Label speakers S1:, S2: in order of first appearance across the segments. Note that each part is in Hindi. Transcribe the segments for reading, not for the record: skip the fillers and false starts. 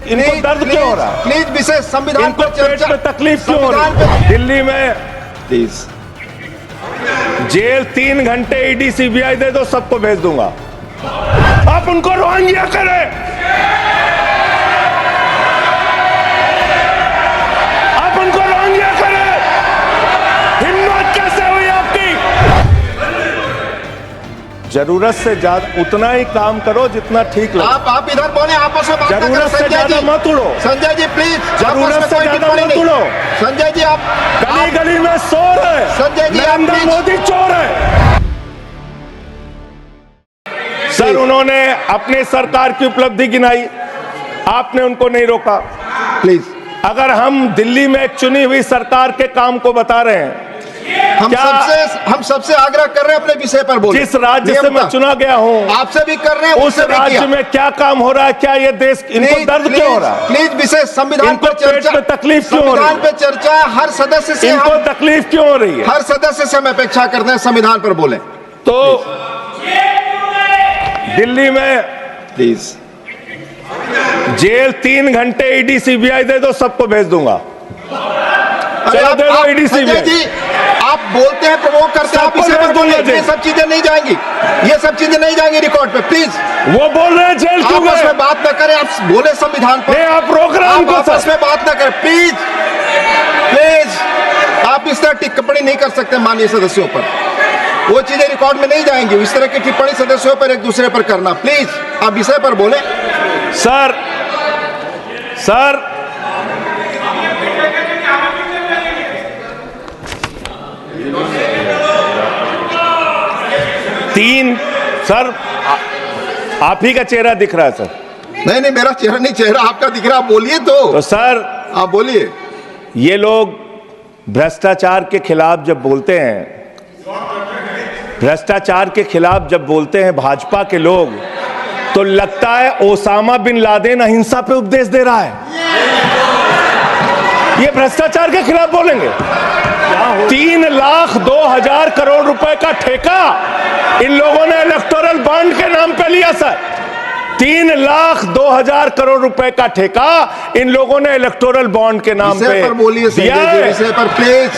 S1: इनको दर्द क्यों हो रहा है?
S2: प्लीज विशेष संविधान
S1: इनको
S2: पर
S1: पेट
S2: चर्चा,
S1: में तकलीफ क्यों हो रही है? दिल्ली में
S2: प्लीज
S1: जेल 3 घंटे ईडी सीबीआई दे दो, सबको भेज दूंगा। आप उनको रोहिंग्या करें, आप उनको रोहिंग्या करें। हिम्मत कैसे हुई आपकी? जरूरत से ज्यादा उतना ही काम करो जितना ठीक लगे।
S2: आप इधर बोले, आपस में बात ना करें।
S1: जरूरत से ज्यादा मत उड़ो।
S2: संजय जी प्लीज,
S1: जरूरत से ज्यादा मत उड़ो।
S2: संजय जी आप
S1: गली गली में शोर है,
S2: संजय जी आप
S1: नरेंद्र मोदी चोर है। सर, उन्होंने अपनी सरकार की उपलब्धि गिनाई, आपने उनको नहीं रोका।
S2: प्लीज,
S1: अगर हम दिल्ली में चुनी हुई सरकार के काम को बता रहे हैं,
S2: हम सबसे आग्रह कर रहे हैं अपने विषय पर बोले।
S1: जिस राज्य से मैं चुना गया हूं,
S2: आपसे भी कर रहे हैं,
S1: उस राज्य में क्या काम हो रहा है? क्या ये देश, इनको दर्द क्यों हो रहा है?
S2: प्लीज विशेष संविधान पर चर्चा,
S1: पेट में तकलीफ क्यों हो रही है?
S2: संविधान पे चर्चा है, हर सदस्य से
S1: इनको तकलीफ क्यों हो रही है?
S2: हर सदस्य से हम अपेक्षा करते हैं संविधान पर बोले।
S1: तो दिल्ली में
S2: प्लीज
S1: जेल 3 घंटे ईडी सीबीआई दे दो, सबको भेज दूंगा। चलो दे दो ईडी सीबीआई।
S2: जी आप बोलते हैं, प्रवोक करते हैं, आप इसे पर बोलिए। ये सब चीजें नहीं जाएंगी, ये सब चीजें नहीं जाएंगी रिकॉर्ड पे। प्लीज,
S1: वो बोल रहे हैं जेल क्यों गए?
S2: आपस में बात न करें, आप बोले संविधान पर।
S1: आप रोक रहे हैं उनको।
S2: आपस में बात न करें प्लीज, प्लीज। आप इस तरह टिप्पणी नहीं कर सकते माननीय सदस्यों पर, वो चीजें रिकॉर्ड में नहीं जाएंगी। इस तरह की टिप्पणी सदस्यों पर एक दूसरे पर करना, प्लीज आप विषय पर बोले।
S1: सर 3 सर, आप ही का चेहरा दिख रहा है सर।
S2: नहीं, मेरा चेहरा नहीं, चेहरा आपका दिख रहा। आप बोलिए तो
S1: सर
S2: आप बोलिए।
S1: ये लोग भ्रष्टाचार के खिलाफ जब बोलते हैं, भ्रष्टाचार के खिलाफ जब बोलते हैं भाजपा के लोग, तो लगता है ओसामा बिन लादेन अहिंसा पे उपदेश दे रहा है। ये भ्रष्टाचार के खिलाफ बोलेंगे। 3,02,000 करोड़ रुपए का ठेका इन लोगों ने इलेक्टोरल बॉन्ड के नाम पे लिया सर। 3,02,000 करोड़ रुपए का ठेका इन लोगों ने इलेक्टोरल बॉन्ड के नाम पे
S2: बोलिए। विषय पर प्लीज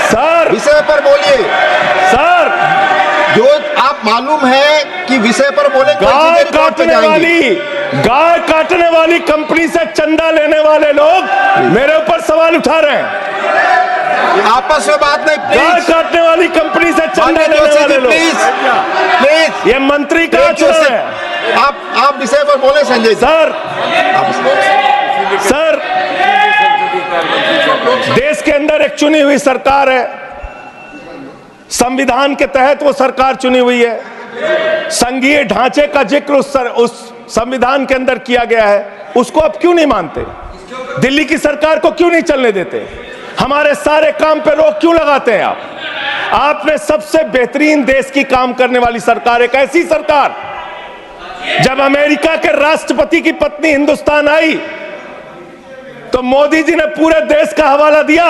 S2: सर, विषय पर बोलिए सर। जो आप मालूम है कि विषय पर बोले।
S1: गाय काटने वाली कंपनी से चंदा लेने वाले लोग मेरे ऊपर सवाल उठा रहे हैं।
S2: आपस में बात नहीं।
S1: गाय काटने वाली कंपनी से चंदा लेने वाले लोग,
S2: प्लीज।
S1: ये मंत्री का चुनाव है।
S2: आप विषय पर बोले संजय
S1: सर। सर, देश के अंदर एक चुनी हुई सरकार है, संविधान के तहत वो सरकार चुनी हुई है, संघीय ढांचे का जिक्र उस संविधान के अंदर किया गया है, उसको आप क्यों नहीं मानते? दिल्ली की सरकार को क्यों नहीं चलने देते? हमारे सारे काम पे रोक क्यों लगाते हैं आप? आपने सबसे बेहतरीन देश की काम करने वाली सरकार, एक ऐसी सरकार, जब अमेरिका के राष्ट्रपति की पत्नी हिंदुस्तान आई तो मोदी जी ने पूरे देश का हवाला दिया।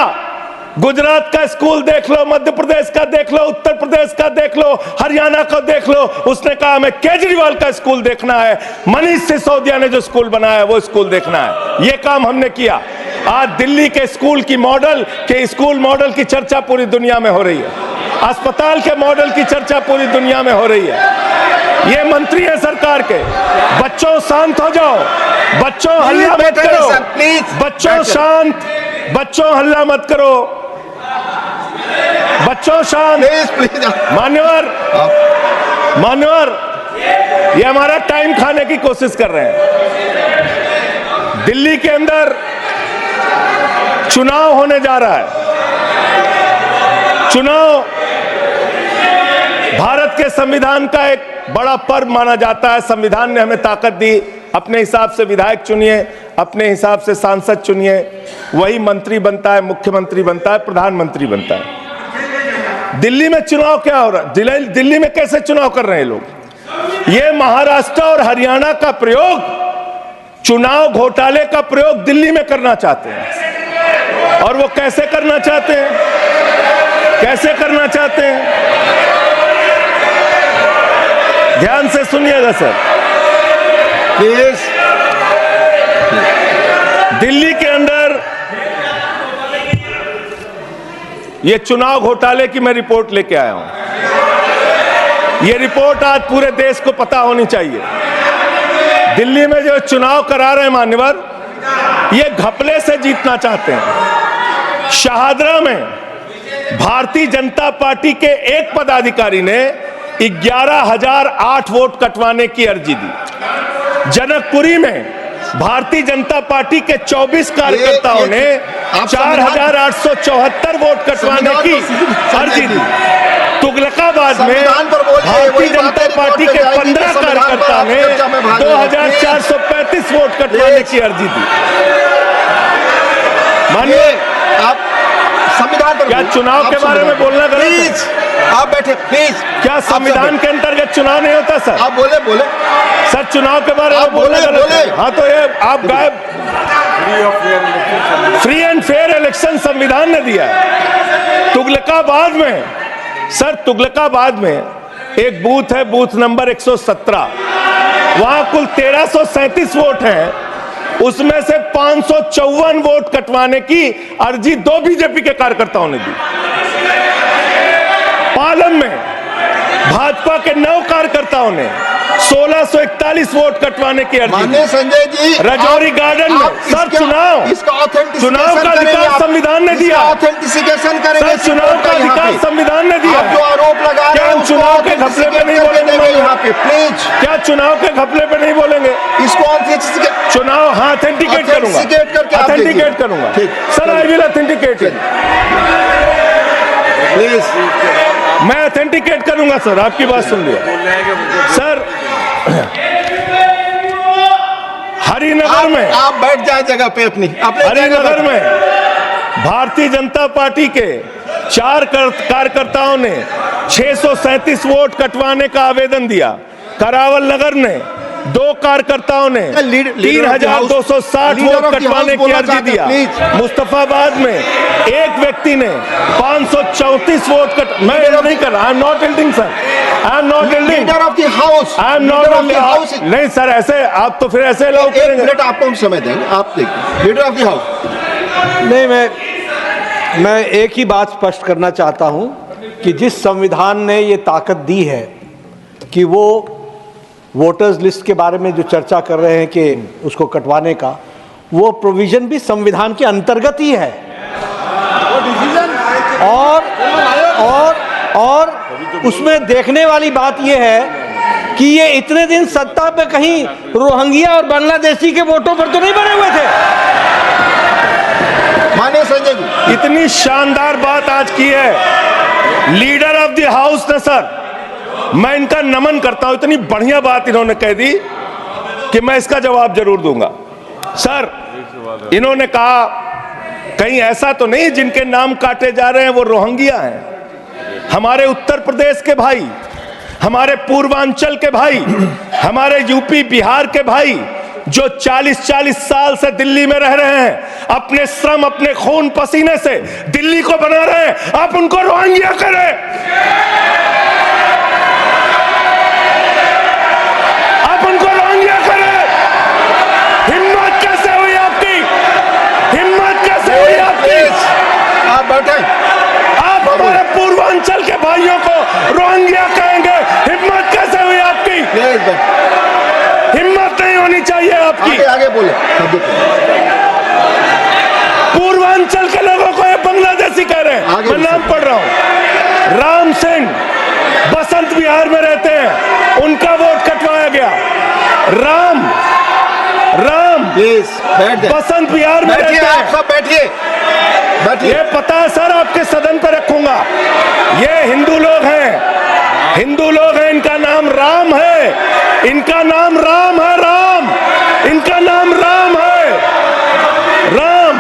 S1: गुजरात का स्कूल देख लो, मध्य प्रदेश का देख लो, उत्तर प्रदेश का देख लो, हरियाणा का देख लो। उसने कहा हमें केजरीवाल का स्कूल देखना है, मनीष सिसोदिया ने जो स्कूल बनाया है वो स्कूल देखना है। ये काम हमने किया। आज दिल्ली के स्कूल मॉडल की चर्चा पूरी दुनिया में हो रही है, अस्पताल के मॉडल की चर्चा पूरी दुनिया में हो रही है। ये मंत्री है सरकार के। बच्चों शांत हो जाओ, बच्चों हल्ला मत करो, बच्चों शांत, बच्चों हल्ला मत करो, बच्चों शांत। मान्यवर, ये हमारा टाइम खाने की कोशिश कर रहे हैं। दिल्ली के अंदर चुनाव होने जा रहा है। चुनाव भारत के संविधान का एक बड़ा पर्व माना जाता है। संविधान ने हमें ताकत दी, अपने हिसाब से विधायक चुनिए, अपने हिसाब से सांसद चुनिए, वही मंत्री बनता है, मुख्यमंत्री बनता है, प्रधानमंत्री बनता है। दिल्ली में चुनाव क्या हो रहा है? दिल्ली में कैसे चुनाव कर रहे हैं लोग? ये महाराष्ट्र और हरियाणा का प्रयोग, चुनाव घोटाले का प्रयोग दिल्ली में करना चाहते हैं। और वो कैसे करना चाहते हैं? कैसे करना चाहते हैं? ध्यान से सुनिएगा सर प्लीज। दिल्ली के अंदर ये चुनाव घोटाले की मैं रिपोर्ट लेके आया हूं। ये रिपोर्ट आज पूरे देश को पता होनी चाहिए। दिल्ली में जो चुनाव करा रहे हैं मान्यवर, ये घपले से जीतना चाहते हैं। शाहदरा में भारतीय जनता पार्टी के एक पदाधिकारी ने 11,008 वोट कटवाने की अर्जी दी। जनकपुरी में भारतीय जनता पार्टी के 24 कार्यकर्ताओं ने 4,874 वोट कटवाने की अर्जी दी। तुगलकाबाद में भारतीय जनता पार्टी के 15 कार्यकर्ता ने 2,435 वोट कटवाने की अर्जी दी। मानिए
S2: आप संविधान पर
S1: क्या चुनाव के बारे में बोलना गलत है?
S2: प्लीज आप बैठे, प्लीज।
S1: क्या संविधान के अंतर्गत चुनाव नहीं होता सर?
S2: आप बोले
S1: सर, चुनाव के बारे में बोलना गलत है। हाँ, तो ये आप गायब। फ्री एंड फेयर इलेक्शन संविधान ने दिया है। तुगलकाबाद में सर, तुगलकाबाद में एक बूथ है, बूथ नंबर 117। वहां कुल 1337 वोट हैं। उसमें से 554 वोट कटवाने की अर्जी 2 बीजेपी के कार्यकर्ताओं ने दी। पालम में भाजपा के 9 कार्यकर्ताओं ने 1641 वोट कटवाने की अर्जी दी।
S2: संजय जी,
S1: रजौरी गार्डन में सर चुनाव का अधिकार संविधान ने दिया।
S2: ऑथेंटिसिकेशन करेंगे
S1: सर, चुनाव का अधिकार संविधान ने दिया।
S2: जो आरोप लगा
S1: क्या हम चुनाव के घपले पे नहीं बोलेंगे
S2: यहाँ पे? प्लीज,
S1: क्या चुनाव के घपले पे नहीं बोलेंगे?
S2: इसको
S1: चुनाव हाँ ऑथेंटिकेट करूंगा, ऑथेंटिकेट करूंगा sir. I will authenticate it,
S2: please.
S1: मैं ऑथेंटिकेट करूंगा सर। आपकी बात सुन लिया सर। हरिनगर में
S2: आप बैठ जाए जगह पे अपनी।
S1: हरिनगर में भारतीय जनता पार्टी के 4 कार्यकर्ताओं ने 637 वोट कटवाने का आवेदन दिया। करावल नगर ने 2 कार्यकर्ताओं ने 3,260 वोट कटवाने की अर्जी दिया। मुस्तफाबाद में एक व्यक्ति ने 534 वोट मैं नहीं कर रहा। I am not एल्डिंग sir, I am not एल्डिंग।
S2: Leader of the house,
S1: I am not house. नहीं सर, ऐसे आप तो फिर ऐसे अलाउ करेंगे।
S2: 1 मिनट आपको हम समय देंगे, आप देखिए। Leader of the house.
S3: नहीं, मैं एक ही बात स्पष्ट करना चाहता हूं कि जिस संविधान ने ये ताकत दी है कि वो वोटर्स लिस्ट के बारे में जो चर्चा कर रहे हैं कि उसको कटवाने का, वो प्रोविजन भी संविधान के अंतर्गत ही है। और उसमें देखने वाली बात यह है कि ये इतने दिन सत्ता पे कहीं रोहिंग्या और बांग्लादेशी के वोटों पर तो नहीं बने हुए थे।
S2: माने संजय जी,
S1: इतनी शानदार बात आज की है लीडर ऑफ द हाउस ने सर। मैं इनका नमन करता हूं। इतनी बढ़िया बात इन्होंने कह दी कि मैं इसका जवाब जरूर दूंगा सर। इन्होंने कहा कहीं ऐसा तो नहीं जिनके नाम काटे जा रहे हैं वो रोहिंग्या हैं। हमारे उत्तर प्रदेश के भाई, हमारे पूर्वांचल के भाई, हमारे यूपी बिहार के भाई जो 40-40 साल से दिल्ली में रह रहे हैं, अपने श्रम, अपने खून पसीने से दिल्ली को बना रहे हैं, आप उनको रोहिंग्या करें। आप उनको रोहिंग्या करें। हिम्मत कैसे हुई आपकी? हिम्मत कैसे हुई आपकी?
S2: आप बैठे।
S1: आप हमारे पूर्वांचल के भाइयों को रोहिंग्या कहेंगे? हिम्मत कैसे हुई आपकी? हिम्मत नहीं होनी चाहिए आपकी।
S2: आगे बोले।
S1: पूर्वांचल के लोगों को ये बांग्लादेशी कह रहे हैं। मैं नाम पढ़ रहा हूं। राम सिंह बसंत विहार में रहते हैं, उनका वोट कटवाया गया। राम
S2: प्लीज बैठ।
S1: बसंत विहार में रहते हैं।
S2: आप सब बैठिए।
S1: ये पता है सर, आपके सदन पर रखूंगा। ये हिंदू लोग हैं, हिंदू लोग हैं। इनका नाम राम है, इनका नाम राम है। राम, इनका नाम राम है। राम।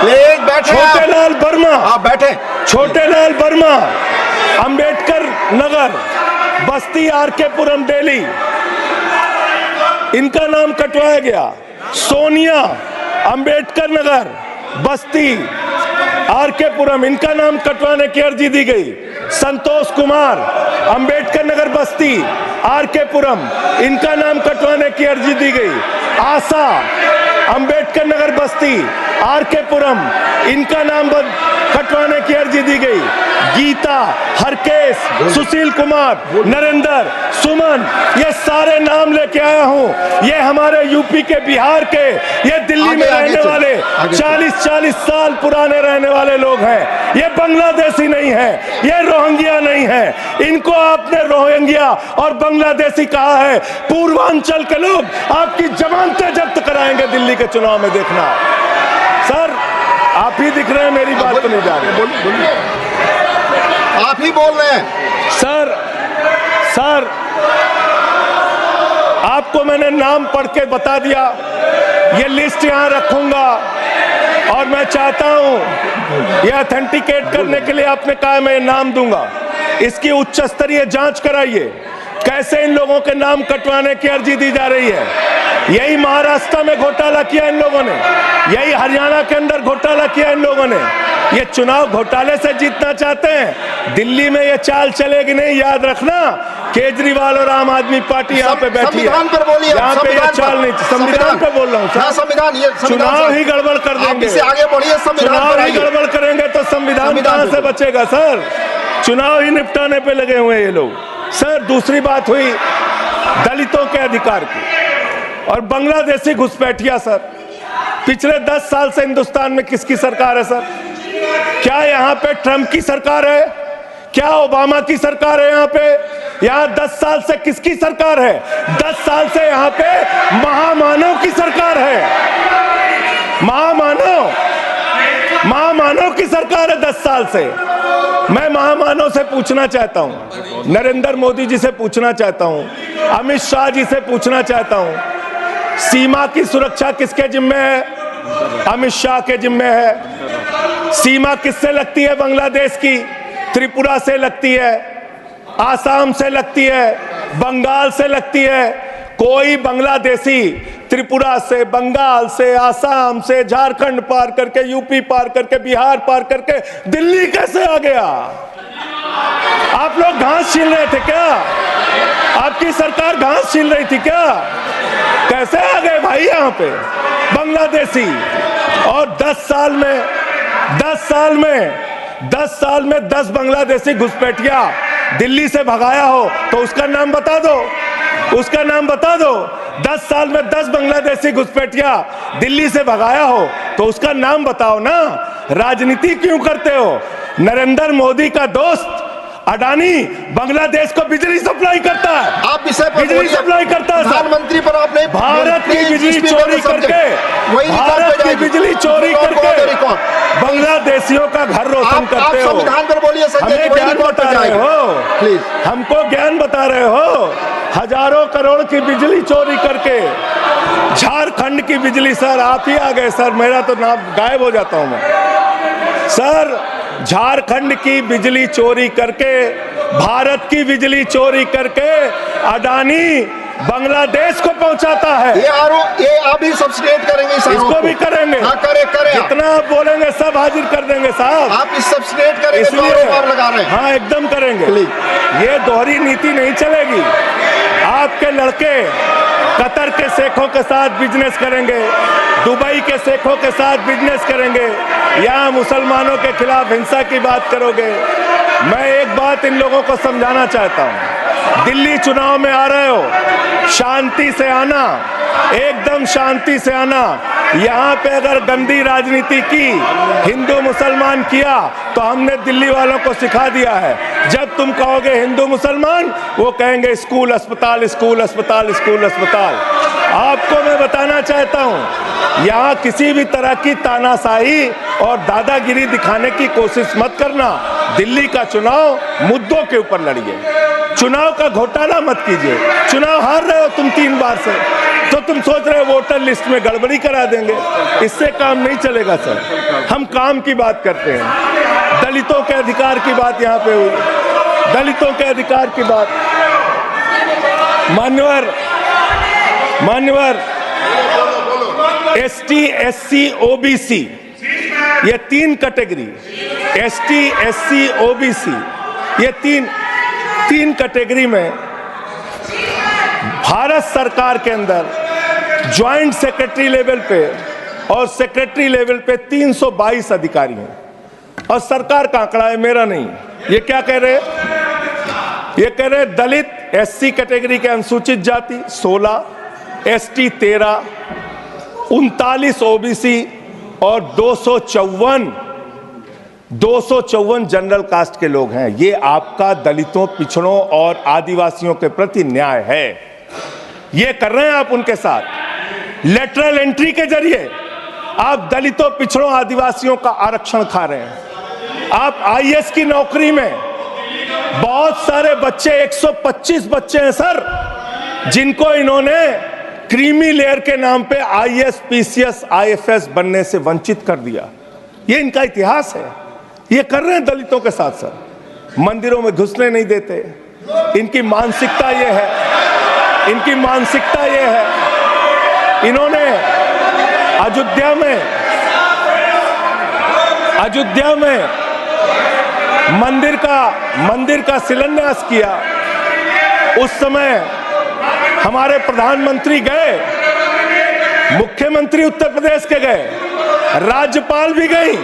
S2: प्लीज बैठे।
S1: छोटेलाल वर्मा।
S2: आप बैठे।
S1: छोटेलाल वर्मा, अंबेडकर नगर, बस्ती, आरके पुरम, दिल्ली। इनका नाम कटवाया गया। सोनिया, अंबेडकर नगर, बस्ती, आरके पुरम, इनका नाम कटवाने की अर्जी दी गई। संतोष कुमार, अंबेडकर नगर, बस्ती, आरके पुरम, इनका नाम कटवाने की अर्जी दी गई। आशा अंबेडकर नगर बस्ती, आर.के. पुरम, इनका नाम कटवाने की अर्जी दी गई। गीता, हरकेश, सुशील कुमार, नरेंद्र, सुमन, ये सारे नाम लेके आया हूं। ये हमारे यूपी के, बिहार के, ये दिल्ली में रहने वाले 40-40 साल पुराने रहने वाले लोग हैं। ये बांग्लादेशी नहीं है, ये रोहिंग्या नहीं है। इनको आपने रोहिंग्या और बांग्लादेशी कहा है। पूर्वांचल के लोग आपकी जमानतें जब्त कराएंगे दिल्ली के चुनाव में, देखना। सर आप ही दिख रहे हैं, मेरी बात तो नहीं जा रही।
S2: बोलिए, आप ही बोल रहे हैं।
S1: सर आपको मैंने नाम पढ़ के बता दिया, ये लिस्ट यहां रखूंगा और मैं चाहता हूं ये ऑथेंटिकेट करने के लिए आपने कहा मैं नाम दूंगा। इसकी उच्च स्तरीय जांच कराइए, कैसे इन लोगों के नाम कटवाने की अर्जी दी जा रही है। यही महाराष्ट्र में घोटाला किया इन लोगों ने, यही हरियाणा के अंदर घोटाला किया इन लोगों ने। ये चुनाव घोटाले से जीतना चाहते हैं, दिल्ली में ये चाल चलेगी नहीं, याद रखना। केजरीवाल और आम आदमी पार्टी यहाँ पे बैठी है,
S2: संविधान पर बोलिए,
S1: यहाँ पे ये चाल नहीं। संविधान पे बोल रहा हूँ सर,
S2: संविधान, ये
S1: चुनाव ही गड़बड़ कर देंगे,
S2: इससे आगे बढ़िए।
S1: चुनाव ही गड़बड़ करेंगे तो संविधान कहां से बचेगा सर। चुनाव ही निपटाने पे लगे हुए ये लोग। सर दूसरी बात हुई दलितों के अधिकार की और बांग्लादेशी घुसपैठिया। सर पिछले 10 साल से हिंदुस्तान में किसकी सरकार है सर? क्या यहाँ पे ट्रंप की सरकार है? क्या ओबामा की सरकार है? यहाँ पे यहाँ 10 साल से किसकी सरकार है? 10 साल से यहाँ पे महामानव की सरकार है। महामानव की सरकार है 10 साल से। मैं महामानव से पूछना चाहता हूं, नरेंद्र मोदी जी से पूछना चाहता हूं, अमित शाह जी से पूछना चाहता हूं, सीमा की सुरक्षा किसके जिम्मे है? अमित शाह के जिम्मे है। सीमा किससे लगती है? बांग्लादेश की, त्रिपुरा से लगती है, आसाम से लगती है, बंगाल से लगती है। कोई बांग्लादेशी त्रिपुरा से, बंगाल से, आसाम से, झारखंड पार करके, यूपी पार करके, बिहार पार करके दिल्ली कैसे आ गया? आप लोग घास छील रहे थे क्या? आपकी सरकार घास छील रही थी क्या? कैसे आ गए भाई यहाँ पे बांग्लादेशी? और 10 साल में 10 बांग्लादेशी घुसपैठिया दिल्ली से भगाया हो तो उसका नाम बता दो, उसका नाम बता दो। 10 साल में 10 बांग्लादेशी घुसपैठिया दिल्ली से भगाया हो तो उसका नाम बताओ ना। राजनीति क्यों करते हो? नरेंद्र मोदी का दोस्त अडानी बांग्लादेश को बिजली सप्लाई करता है,
S2: आप विषय पर
S1: बिजली सप्लाई करता है।
S2: प्रधानमंत्री पर आप नहीं,
S1: भारत की बिजली चोरी करके, भारत की बिजली चोरी करके बांग्लादेशियों का घर रोशन करते हो।
S2: संविधान पर बोलिए,
S1: हमें ज्ञान बता रहे हो,
S2: प्लीज
S1: हमको ज्ञान बता रहे हो। हजारों करोड़ की बिजली चोरी करके झारखंड की बिजली। सर आप ही आ गए सर, मेरा तो नाम गायब हो जाता हूं मैं। सर झारखंड की बिजली चोरी करके, भारत की बिजली चोरी करके अडानी बांग्लादेश को पहुंचाता है।
S2: ये आप ही सब्सिडेट करेंगे,
S1: इसको भी करेंगे।
S2: हाँ, करें
S1: जितना आप बोलेंगे सब हाजिर कर देंगे साहब।
S2: आप इस सब्सिडेट करेंगे,
S1: इसलिए
S2: आरोप लगा रहे हैं।
S1: हाँ एकदम करेंगे। ये दोहरी नीति नहीं चलेगी। आपके लड़के कतर के शेखों के साथ बिजनेस करेंगे, दुबई के शेखों के साथ बिजनेस करेंगे, यहाँ मुसलमानों के खिलाफ हिंसा की बात करोगे। मैं एक बात इन लोगों को समझाना चाहता हूँ, दिल्ली चुनाव में आ रहे हो, शांति से आना, एकदम शांति से आना। यहाँ पे अगर गंदी राजनीति की, हिंदू मुसलमान किया तो हमने दिल्ली वालों को सिखा दिया है। जब तुम कहोगे हिंदू मुसलमान, वो कहेंगे स्कूल अस्पताल, स्कूल अस्पताल, स्कूल अस्पताल। आपको मैं बताना चाहता हूँ, यहाँ किसी भी तरह की तानाशाही और दादागिरी दिखाने की कोशिश मत करना। दिल्ली का चुनाव मुद्दों के ऊपर लड़िए, चुनाव का घोटाला मत कीजिए। चुनाव हार रहे हो तुम 3 बार से, तो तुम सोच रहे हो वोटर लिस्ट में गड़बड़ी करा देंगे। इससे काम नहीं चलेगा सर। हम काम की बात करते हैं, दलितों के अधिकार की बात यहाँ पे हुई, दलितों के अधिकार की बात। मान्यवर ST, SC, OBC, ये 3 कैटेगरी, ST, SC, OBC, ये तीन कैटेगरी में भारत सरकार के अंदर ज्वाइंट सेक्रेटरी लेवल पे और सेक्रेटरी लेवल पे 322 अधिकारी हैं। और सरकार का आंकड़ा है, मेरा नहीं। ये क्या कह रहे हैं? ये कह रहे हैं दलित एससी कैटेगरी के अनुसूचित जाति 16, एसटी 13, 39 ओबीसी और 254 जनरल कास्ट के लोग हैं। ये आपका दलितों, पिछड़ों और आदिवासियों के प्रति न्याय है। ये कर रहे हैं आप उनके साथ। लेटरल एंट्री के जरिए आप दलितों, पिछड़ों, आदिवासियों का आरक्षण खा रहे हैं। आप आईएएस की नौकरी में बहुत सारे बच्चे, 125 बच्चे हैं सर, जिनको इन्होंने क्रीमी लेयर के नाम पे आईएएस, पीसीएस, आईएफएस बनने से वंचित कर दिया। ये इनका इतिहास है। ये कर रहे हैं दलितों के साथ सर। मंदिरों में घुसने नहीं देते। इनकी मानसिकता ये है, इनकी मानसिकता ये है। इन्होंने अयोध्या में मंदिर का शिलान्यास किया। उस समय हमारे प्रधानमंत्री गए, मुख्यमंत्री उत्तर प्रदेश के गए, राज्यपाल भी गई।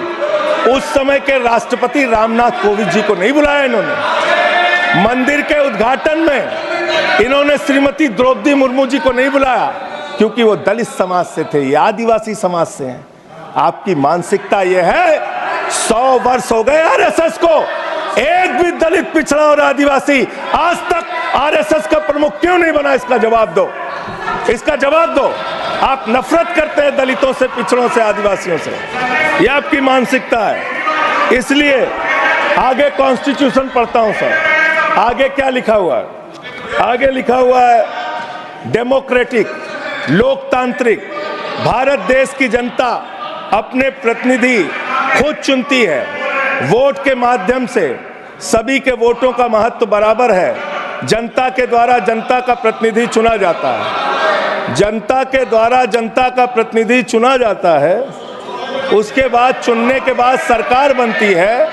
S1: उस समय के राष्ट्रपति रामनाथ कोविंद जी को नहीं बुलाया इन्होंने। मंदिर के उद्घाटन में इन्होंने श्रीमती द्रौपदी मुर्मू जी को नहीं बुलाया, क्योंकि वो दलित समाज से थे, ये आदिवासी समाज से हैं। आपकी मानसिकता ये है। 100 वर्ष हो गए आरएसएस को, एक भी दलित, पिछड़ा और आदिवासी आज तक आरएसएस का प्रमुख क्यों नहीं बना? इसका जवाब दो, इसका जवाब दो। आप नफरत करते हैं दलितों से, पिछड़ों से, आदिवासियों से। यह आपकी मानसिकता है। इसलिए आगे कॉन्स्टिट्यूशन पढ़ता हूं सर। आगे क्या लिखा हुआ है? आगे लिखा हुआ है डेमोक्रेटिक, लोकतांत्रिक भारत देश की जनता अपने प्रतिनिधि खुद चुनती है। वोट के माध्यम से सभी के वोटों का महत्व बराबर है। जनता के द्वारा जनता का प्रतिनिधि चुना जाता है। जनता के द्वारा जनता का प्रतिनिधि चुना जाता है। उसके बाद चुनने के बाद सरकार बनती है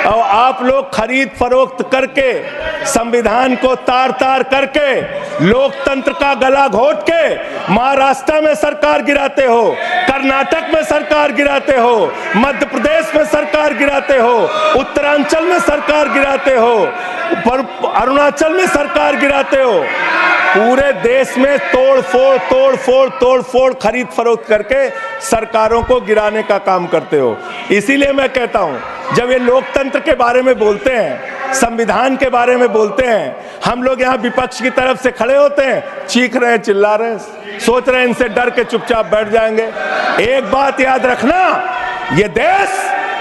S1: और आप लोग खरीद फरोख्त करके, संविधान को तार तार करके, लोकतंत्र का गला घोट के महाराष्ट्र में सरकार गिराते हो, कर्नाटक में सरकार गिराते हो, मध्य प्रदेश में सरकार गिराते हो, उत्तरांचल में सरकार गिराते हो, अरुणाचल में सरकार गिराते हो। पूरे देश में तोड़ फोड़ खरीद फरोख्त करके सरकारों को गिराने का काम करते हो। इसीलिए मैं कहता हूं, जब ये लोकतंत्र के बारे में बोलते हैं, संविधान के बारे में बोलते हैं, हम लोग यहाँ विपक्ष की तरफ से खड़े होते हैं, चीख रहे हैं, चिल्ला रहे हैं, सोच रहे हैं इनसे डर के चुपचाप बैठ जाएंगे। एक बात याद रखना, ये देश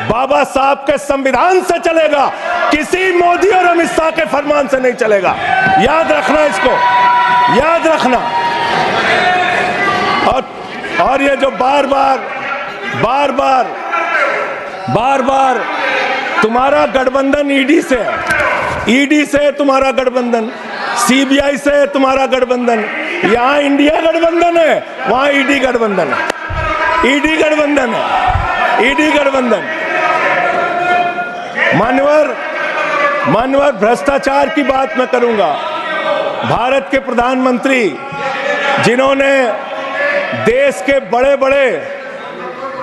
S1: बाबा साहब के संविधान से चलेगा, किसी मोदी और अमित शाह के फरमान से नहीं चलेगा। याद रखना, इसको याद रखना। और ये जो बार बार तुम्हारा गठबंधन ईडी से है, ईडी से तुम्हारा गठबंधन, सीबीआई से तुम्हारा गठबंधन। यहाँ इंडिया गठबंधन है, वहां ईडी गठबंधन है, ईडी गठबंधन है, ईडी गठबंधन। मानवर भ्रष्टाचार की बात मैं करूंगा। भारत के प्रधानमंत्री, जिन्होंने देश के बड़े बड़े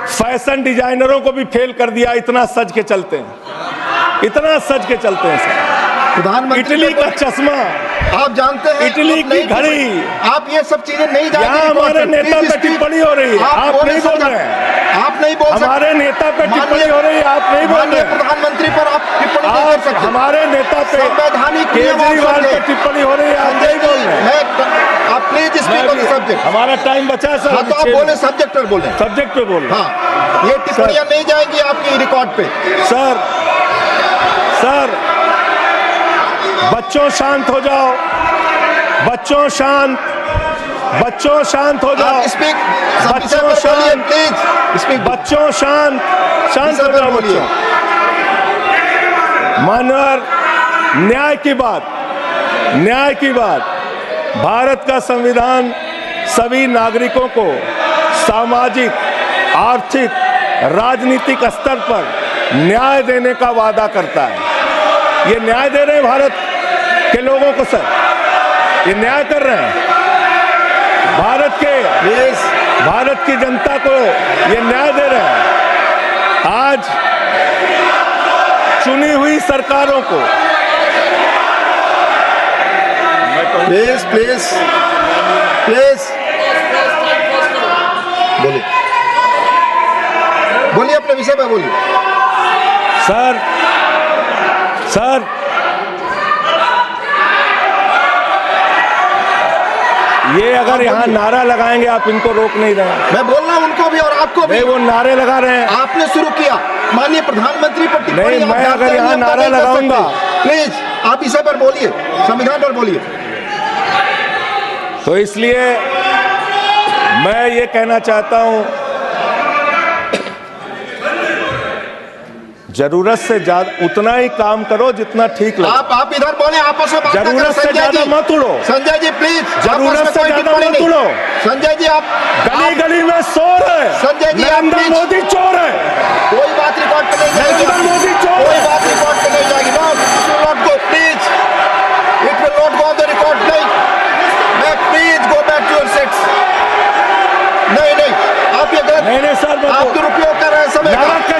S1: फैशन डिजाइनरों को भी फेल कर दिया, इतना सज के चलते हैं, इतना सज के चलते हैं सर।
S2: प्रधानमंत्री
S1: इटली का चश्मा,
S2: आप जानते हैं,
S1: इटली की घड़ी,
S2: आप ये सब चीजें नहीं जानते।
S1: यहाँ हमारे नेता पे टिप्पणी हो रही है, आप नहीं बोल रहे हैं,
S2: आप नहीं बोल सकते।
S1: हमारे नेता पे टिप्पणी हो रही है, आप नहीं बोल रहे हैं।
S2: प्रधानमंत्री पर आप टिप्पणी नहीं कर सकते।
S1: हमारे नेता पे
S2: संवैधानिक
S1: केजरीवाल पे टिप्पणी हो रही है, आप नहीं बोल रहे हैं।
S2: आप please speak on the subject.
S1: हमारा टाइम बचा है सर।
S2: हाँ, तो आप बोले, सब्जेक्ट पर बोले,
S1: सब्जेक्ट पे बोले।
S2: हाँ, ये टिप्पणियां नहीं जाएंगी आपकी रिकॉर्ड पे।
S1: सर बच्चों शांत हो जाओ, बच्चों शांत हो जाओ, बच्चों शांत,
S2: प्लीज,
S1: बच्चों शांत हो जाओ बच्चों। मानवर, न्याय की बात, भारत का संविधान सभी नागरिकों को सामाजिक, आर्थिक, राजनीतिक स्तर पर न्याय देने का वादा करता है। ये न्याय दे रहे हैं भारत के लोगों को सर, ये न्याय कर रहे हैं।
S2: प्लीज
S1: भारत की जनता को ये न्याय दे रहे हैं। आज चुनी हुई सरकारों को
S2: प्लीज प्लीज प्लीज बोलिए बोलिए अपने विषय पे बोलिए।
S1: सर ये अगर यहाँ नारा लगाएंगे आप इनको रोक नहीं रहे।
S2: मैं बोल रहा हूं उनको भी और आपको भी।
S1: नहीं, वो नारे लगा रहे हैं।
S2: आपने शुरू किया माननीय प्रधानमंत्री पर टिप्पणी।
S1: नहीं,
S2: आप
S1: मैं
S2: जानते
S1: अगर
S2: हैं
S1: यहाँ
S2: नियम का
S1: नारा
S2: नहीं कर
S1: लगाऊंगा।
S2: सकते। प्लीज आप इसे पर बोलिए, संविधान पर बोलिए।
S1: तो इसलिए मैं ये कहना चाहता हूं, जरूरत से ज्यादा उतना ही काम करो जितना ठीक लगे।
S2: आप इधर बोले, आपस में बात ना करें।
S1: जरूरत से
S2: संजय
S1: ज्यादा
S2: जी,
S1: मत उड़ो।
S2: संजय जी प्लीज,
S1: जरूरत
S2: आपस में
S1: से
S2: कोई
S1: ज्यादा
S2: टिप्पणी
S1: मत
S2: नहीं।
S1: उड़ो।
S2: संजय जी आप
S1: गली गली में शोर है।
S2: संजय जी, आप
S1: नरेंद्र
S2: प्लीज।
S1: मोदी चोर है।
S2: कोई बात रिकॉर्ड पे नहीं जाएगी।
S1: नरेंद्र मोदी चोर
S2: कोई
S1: है।
S2: बात रिकॉर्ड पे नहीं जाएगी। Not go please, it will not go on the record. नहीं, please go back to your seats. नहीं, आप ये गलत,
S1: नहीं सर,
S2: आप दुरुपयोग कर रहे हैं समय
S1: नारा
S2: का।